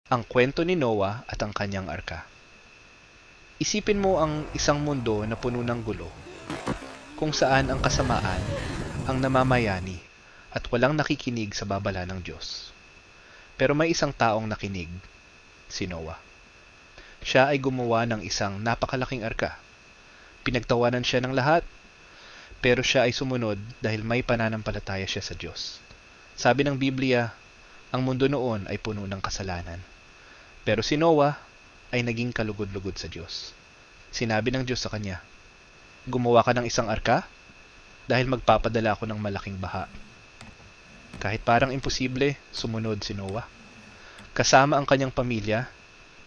Ang kwento ni Noah at ang kanyang arka. Isipin mo ang isang mundo na puno ng gulo, kung saan ang kasamaan ang namamayani at walang nakikinig sa babala ng Diyos. Pero may isang taong nakinig, si Noah. Siya ay gumawa ng isang napakalaking arka. Pinagtawanan siya ng lahat, pero siya ay sumunod dahil may pananampalataya siya sa Diyos. Sabi ng Biblia, ang mundo noon ay puno ng kasalanan. Pero si Noah ay naging kalugod-lugod sa Diyos. Sinabi ng Diyos sa kanya, gumawa ka ng isang arka dahil magpapadala ako ng malaking baha. Kahit parang imposible, sumunod si Noah. Kasama ang kanyang pamilya,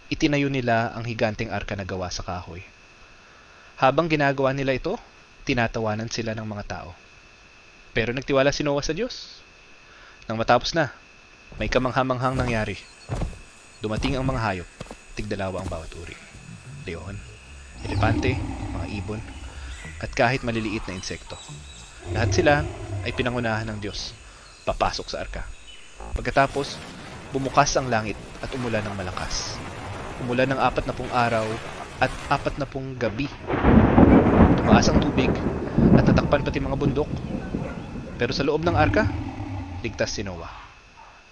itinayo nila ang higanteng arka na gawa sa kahoy. Habang ginagawa nila ito, tinatawanan sila ng mga tao. Pero nagtiwala si Noah sa Diyos. Nang matapos na, may kamangha-manghang nangyari. Dumating ang mga hayop, tigdalawa ang bawat uri. Leon, elepante, mga ibon, at kahit maliliit na insekto. Lahat sila ay pinangunahan ng Diyos, papasok sa arka. Pagkatapos, bumukas ang langit at umulan ng malakas. Umulan ng 40 araw at 40 gabi. Tumaas ang tubig at natakpan pati mga bundok. Pero sa loob ng arka, ligtas si Noah,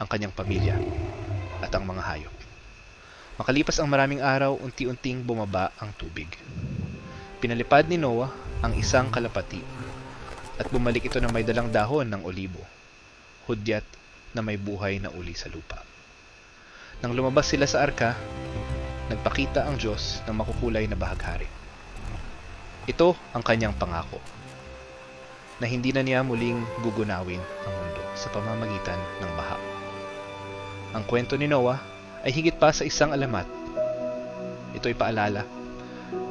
ang kanyang pamilya, at ang mga hayop. Makalipas ang maraming araw, unti-unting bumaba ang tubig. Pinalipad ni Noah ang isang kalapati at bumalik ito na may dalang dahon ng olibo, hudyat na may buhay na uli sa lupa. Nang lumabas sila sa arka, nagpakita ang Diyos ng makukulay na bahaghari. Ito ang kanyang pangako, na hindi na niya muling gugunawin ang mundo sa pamamagitan ng baha. Ang kwento ni Noah ay higit pa sa isang alamat. Ito ay paalala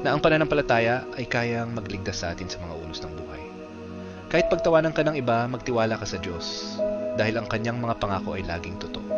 na ang pananampalataya ay kayang magligtas sa atin sa mga unos ng buhay. Kahit pagtawanan ka ng iba, magtiwala ka sa Diyos dahil ang kanyang mga pangako ay laging totoo.